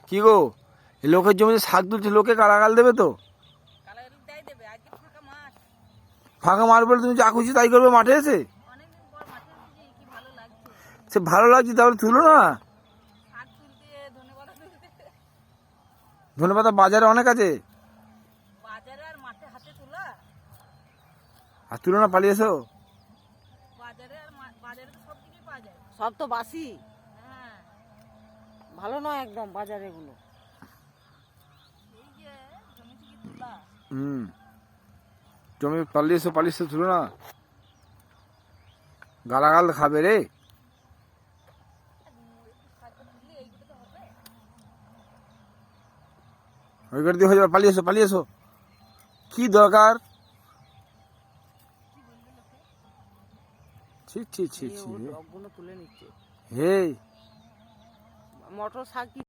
কি গো, এই লোকের জমিতে শাক তুলছে, লোকে গালাগাল দেবে তো? ফাঁকা মাঠ বলে তুমি যা খুশি তাই করবে মাঠে এসে? সে ভালো লাগছে, তাহলে তুলো না। ধন্যবাদ, বাজারে অনেক আছে। আর তুলো না, পালিয়ে এসো। সব তো বাসি, ভালো নয় একদম বাজারে গুলো। জমি পালিয়ে এসো, তুলো না। গালাগাল খাবে রে। ওই করে দিয়ে হয়ে যাবে, পালিয়ে এসো। কি দরকার? ছি ছি ছি ছি। তুলে নিচ্ছে। হে, মটর শাক